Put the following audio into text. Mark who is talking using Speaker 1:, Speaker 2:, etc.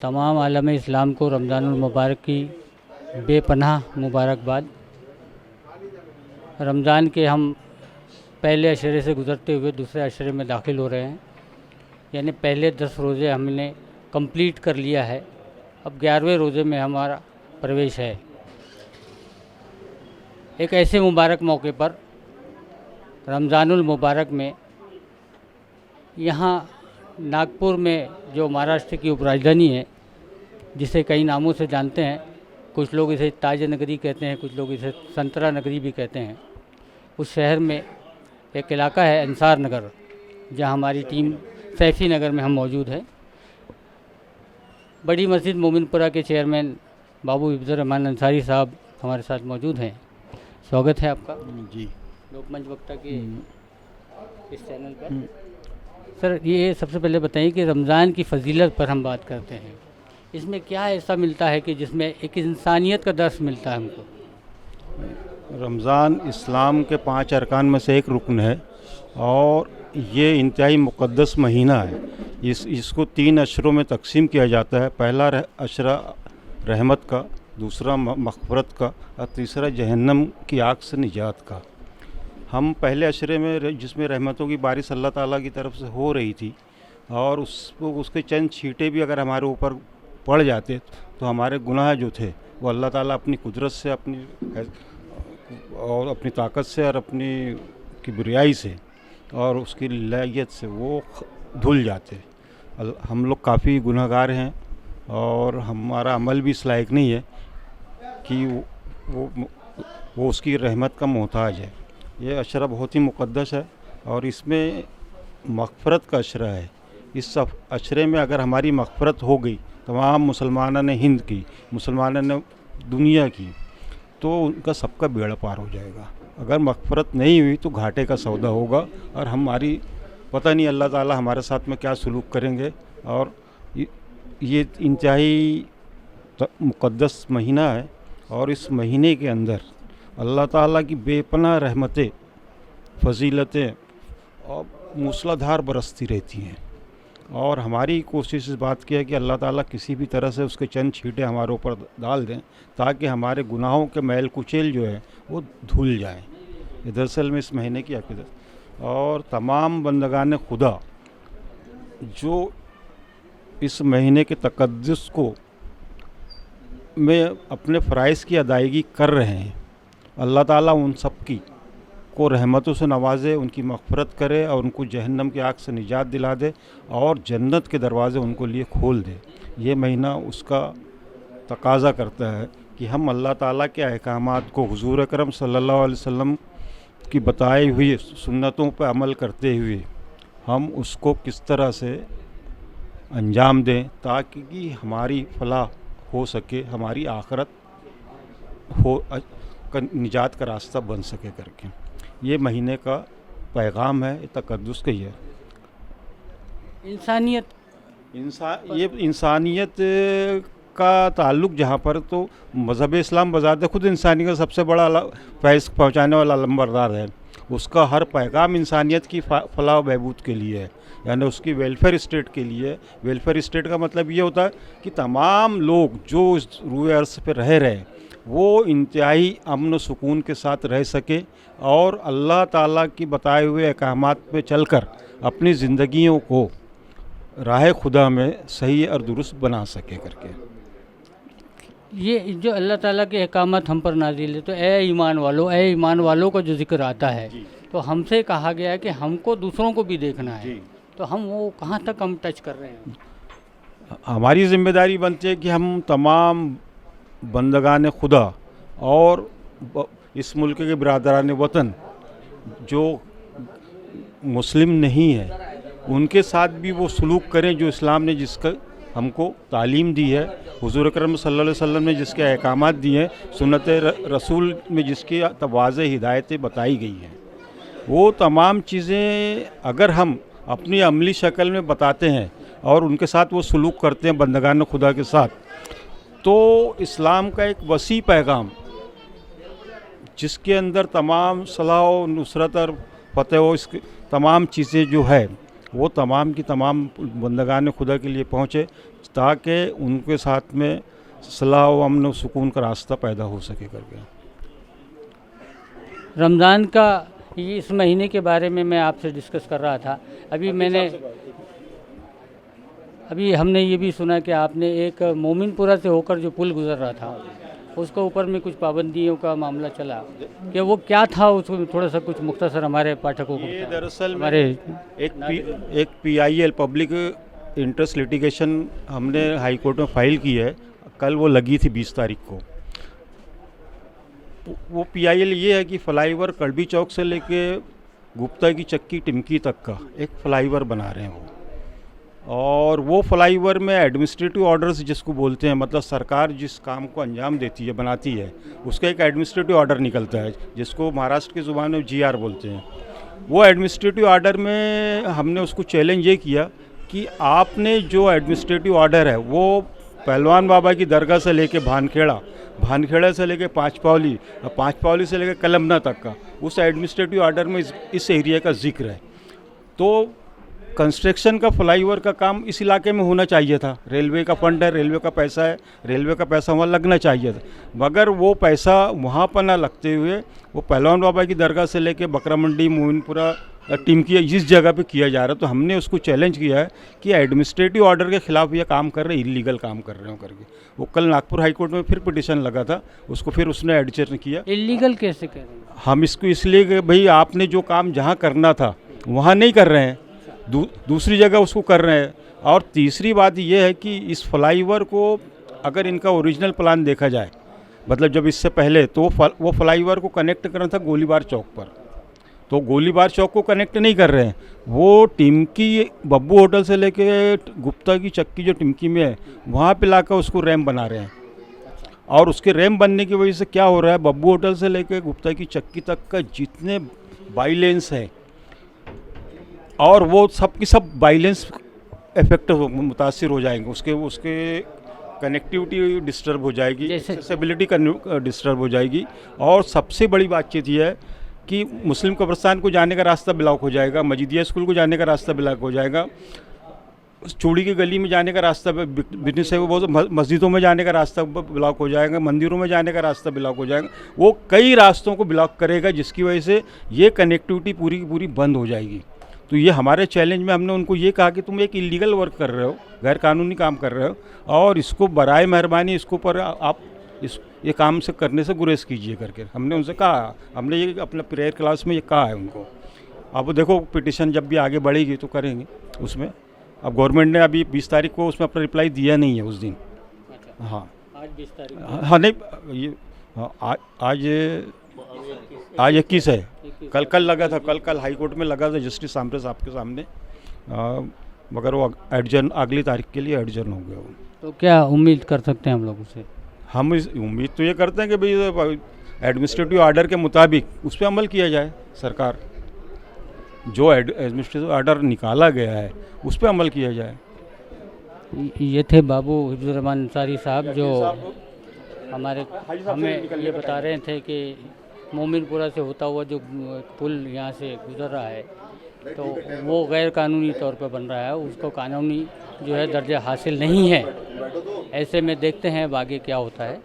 Speaker 1: तमाम आलम इस्लाम को रमज़ानुल मुबारक की बेपनाह मुबारकबाद। रमज़ान के हम पहले अशरे से गुज़रते हुए दूसरे अशरे में दाखिल हो रहे हैं, यानी पहले 10 रोज़े हमने कंप्लीट कर लिया है। अब 11वें रोज़े में हमारा प्रवेश है। एक ऐसे मुबारक मौके पर रमज़ानुल मुबारक में यहाँ नागपुर में जो महाराष्ट्र की उपराजधानी है, जिसे कई नामों से जानते हैं, कुछ लोग इसे ताज नगरी कहते हैं, कुछ लोग इसे संतरा नगरी भी कहते हैं। उस शहर में एक इलाका है अंसार नगर, जहाँ हमारी टीम सैफी नगर में हम मौजूद हैं। बड़ी मस्जिद मोमिनपुरा के चेयरमैन बाबू हिफ्ज़ुर रहमान अंसारी साहब हमारे साथ मौजूद हैं। स्वागत है आपका
Speaker 2: जी।
Speaker 1: लोकमंच वक्ता के इस चैनल पर। सर, ये सबसे पहले बताइए कि रमज़ान की फ़जीलत पर हम बात करते हैं, इसमें क्या ऐसा मिलता है कि जिसमें एक इंसानियत का दर्स मिलता है हमको?
Speaker 2: रमज़ान इस्लाम के 5 अरकान में से एक रुकन है और ये इंतहाई मुक़द्दस महीना है। इसको 3 अशरों में तकसीम किया जाता है। पहला अशरा रहमत का, दूसरा मग़फ़िरत का और तीसरा जहन्नम की आग से निजात का। हम पहले अशरे में जिसमें रहमतों की बारिश अल्लाह ताला की तरफ से हो रही थी और उसके चंद छींटे भी अगर हमारे ऊपर पड़ जाते तो हमारे गुनाह जो थे वो अल्लाह ताला अपनी कुदरत से, अपनी ताकत से और अपनी किबरियाई से और उसकी लायत से वो धुल जाते। हम लोग काफ़ी गुनहगार हैं और हमारा अमल भी इस लायक नहीं है कि वो उसकी रहमत का मोहताज है। ये अशरा बहुत ही मुक़द्दस है और इसमें मग़फ़िरत का अशरा है। इस अशरे में अगर हमारी मग़फ़िरत हो गई तमाम मुसलमानों ने हिंद की, मुसलमानों ने दुनिया की, तो उनका सबका बेड़ा पार हो जाएगा। अगर मग़फ़िरत नहीं हुई तो घाटे का सौदा होगा और हमारी पता नहीं अल्लाह ताला हमारे साथ में क्या सलूक करेंगे। और ये इंतहाई मुक़द्दस महीना है और इस महीने के अंदर अल्लाह ताला की बेपनाह रहमतें, फ़जीलतें और मूसलाधार बरसती रहती हैं। और हमारी कोशिश इस बात की है कि अल्लाह ताला किसी भी तरह से उसके चंद छींटे हमारे ऊपर डाल दें ताकि हमारे गुनाहों के मैल कुचेल जो है वो धुल जाएं। ये दरअसल में इस महीने की अक़ीदत। और तमाम बंदगान खुदा जो इस महीने के तक़द्दुस को में अपने फ़राइज़ की अदायगी कर रहे हैं, अल्लाह ताला उन सब की को रहमतों से नवाजे, उनकी मग़फ़िरत करे और उनको जहन्नम की आग से निजात दिला दे और जन्नत के दरवाज़े उनको लिए खोल दे। ये महीना उसका तकाज़ा करता है कि हम अल्लाह ताला के अहकामात को हुज़ूर अकरम सल्लल्लाहु अलैहि वसल्लम की बताई हुई सुन्नतों पर अमल करते हुए हम उसको किस तरह से अंजाम दें ताकि हमारी फलाह हो सके, हमारी आखिरत हो निजात का रास्ता बन सके करके। ये महीने का पैगाम है, तक़द्दुस का ही है। ये इंसानियत का ताल्लुक़ जहाँ पर तो मज़हब इस्लाम बज़ाते खुद इंसानियत का सबसे बड़ा फैज़ पहुँचाने वाला लंबरदार है। उसका हर पैगाम इंसानियत की फलाह बहबूद के लिए है, यानी उसकी वेलफेयर स्टेट के लिए। वेलफेयर स्टेट का मतलब ये होता है कि तमाम लोग जो इस रूए अर्ज़ पे रह रहे वो इंतहाई अमन व सुकून के साथ रह सके और अल्लाह ताला की बताए हुए अहकामात पे चलकर अपनी ज़िंदगियों को राह खुदा में सही और दुरुस्त बना सके करके।
Speaker 1: ये जो अल्लाह ताला के अहकामात हम पर नाज़िल है, तो ए ईमान वालों का जो जिक्र आता है तो हमसे कहा गया है कि हमको दूसरों को भी देखना है, तो हम वो कहाँ तक हम टच कर रहे हैं?
Speaker 2: हमारी ज़िम्मेदारी बनती है कि हम तमाम बंदगान खुदा और इस मुल्क के बिरादरान वतन जो मुस्लिम नहीं है उनके साथ भी वो सलूक करें जो इस्लाम ने जिसका हमको तालीम दी है, हुज़ूर अकरम सल्लल्लाहु अलैहि वसल्लम ने जिसके अहकामात दिए हैं, सुन्नत रसूल में जिसकी तवाज़े हिदायतें बताई गई हैं, वो तमाम चीज़ें अगर हम अपनी अमली शक्ल में बताते हैं और उनके साथ वो सलूक करते हैं बंदगान खुदा के साथ, तो इस्लाम का एक वसी पैगाम जिसके अंदर तमाम सलाह नुसरत और फ़तह व इसकी तमाम चीज़ें जो है वो तमाम की तमाम बंदगान खुदा के लिए पहुँचे ताकि उनके साथ में सलाह व अमन व सुकून का रास्ता पैदा हो सके करके।
Speaker 1: रमज़ान का इस महीने के बारे में मैं आपसे डिस्कस कर रहा था। अभी हमने ये भी सुना कि आपने एक मोमिनपुरा से होकर जो पुल गुजर रहा था उसके ऊपर में कुछ पाबंदियों का मामला चला, कि वो क्या था, उसको थोड़ा सा कुछ मुख्तसर हमारे पाठकों को।
Speaker 2: ये दरअसल
Speaker 1: हमारे
Speaker 2: एक PIL पब्लिक इंटरेस्ट लिटिगेशन हमने हाई कोर्ट में फाइल की है। कल वो लगी थी 20 तारीख को। वो PIL ये है कि फ्लाईओवर कड़बी चौक से लेके गुप्ता की चक्की टिमकी तक का एक फ्लाईओवर बना रहे हैं वो। और वो फ्लाईओवर में एडमिनिस्ट्रेटिव ऑर्डर्स जिसको बोलते हैं, मतलब सरकार जिस काम को अंजाम देती है, बनाती है, उसका एक एडमिनिस्ट्रेटिव ऑर्डर निकलता है जिसको महाराष्ट्र की ज़ुबान में GR बोलते हैं। वो एडमिनिस्ट्रेटिव ऑर्डर में हमने उसको चैलेंज ये किया कि आपने जो एडमिनिस्ट्रेटिव ऑर्डर है वो पहलवान बाबा की दरगाह से लेके भानखेड़ा से लेके पाँचपावली और पाँचपावली से लेके कलमना तक का उस एडमिनिस्ट्रेटिव ऑर्डर में इस एरिया का जिक्र है। तो कंस्ट्रक्शन का फ्लाईओवर का काम इस इलाके में होना चाहिए था। रेलवे का फंड है, रेलवे का पैसा है, रेलवे का पैसा वहाँ लगना चाहिए था, मगर वो पैसा वहाँ पर ना लगते हुए वो पहलवान बाबा की दरगाह से लेके बकरा मंडी, मोमिनपुरा टीम की इस जगह पे किया जा रहा है। तो हमने उसको चैलेंज किया है कि एडमिनिस्ट्रेटिव ऑर्डर के खिलाफ ये काम कर रहे हैं, इलीगल काम कर रहे हो करके। वो कल नागपुर हाई कोर्ट में फिर पिटीशन लगा था, उसको फिर उसने एडजर्न किया।
Speaker 1: इलीगल कैसे कह रहे हैं?
Speaker 2: हम इसको इसलिए कि भाई आपने जो काम जहाँ करना था वहाँ नहीं कर रहे हैं, दूसरी जगह उसको कर रहे हैं। और तीसरी बात ये है कि इस फ्लाईओवर को अगर इनका ओरिजिनल प्लान देखा जाए, मतलब जब इससे पहले तो वो फ्लाईओवर को कनेक्ट करना था गोलीबार चौक पर, तो गोलीबार चौक को कनेक्ट नहीं कर रहे हैं। वो टिमकी बब्बू होटल से लेके गुप्ता की चक्की जो टिमकी में है वहाँ पे लाकर उसको रैम बना रहे हैं। और उसके रैम बनने की वजह से क्या हो रहा है, बब्बू होटल से लेके गुप्ता की चक्की तक का जितने बाइलेंस है और वो सब की सब बाइलेंस इफेक्ट मुतासिर हो जाएंगे, उसके कनेक्टिविटी डिस्टर्ब हो जाएगी, एक्सेसिबिलिटी डिस्टर्ब हो जाएगी। और सबसे बड़ी बातचीत ये है कि मुस्लिम कब्रिस्तान को जाने का रास्ता ब्लॉक हो जाएगा, मजीदिया स्कूल को जाने का रास्ता ब्लॉक हो जाएगा, चूड़ी की गली में जाने का रास्ता, बिजनेस है वो मस्जिदों में जाने का रास्ता ब्लॉक हो जाएगा, मंदिरों में जाने का रास्ता ब्लॉक हो जाएगा। वो कई रास्तों को ब्लॉक करेगा, जिसकी वजह से ये कनेक्टिविटी पूरी की पूरी बंद हो जाएगी। तो ये हमारे चैलेंज में हमने उनको ये कहा कि तुम एक इलीगल वर्क कर रहे हो, गैर कानूनी काम कर रहे हो, और इसको बराए मेहरबानी इसको पर आप ये काम से करने से गुरेज कीजिए करके हमने उनसे कहा। हमने ये अपना प्रेयर क्लास में ये कहा है उनको। अब देखो पिटिशन जब भी आगे बढ़ेगी तो करेंगे उसमें। अब गवर्नमेंट ने अभी 20 तारीख को उसमें अपना रिप्लाई दिया नहीं है उस दिन। हाँ
Speaker 1: आज 20 तारीख,
Speaker 2: हाँ नहीं ये आज 21 है। कल लगा था, कल हाई कोर्ट में लगा था जस्टिस सामरे साहब के सामने, मगर वो एडजर्न अगली तारीख के लिए एडजर्न हो गया वो।
Speaker 1: तो क्या उम्मीद कर सकते हैं हम लोग उससे?
Speaker 2: हम उम्मीद तो ये करते हैं कि भाई एडमिनिस्ट्रेटिव ऑर्डर के मुताबिक उस पर अमल किया जाए। सरकार जो एडमिनिस्ट्रेटिव ऑर्डर निकाला गया है उस पर अमल किया जाए।
Speaker 1: ये थे बाबू हिफ्जुर रहमान अंसारी साहब जो हमें ये बता रहे थे कि मोमिनपुरा से होता हुआ जो पुल यहाँ से गुजर रहा है तो वो गैर कानूनी तौर पर बन रहा है, उसको कानूनी जो है दर्जा हासिल नहीं है। ऐसे में देखते हैं आगे क्या होता है।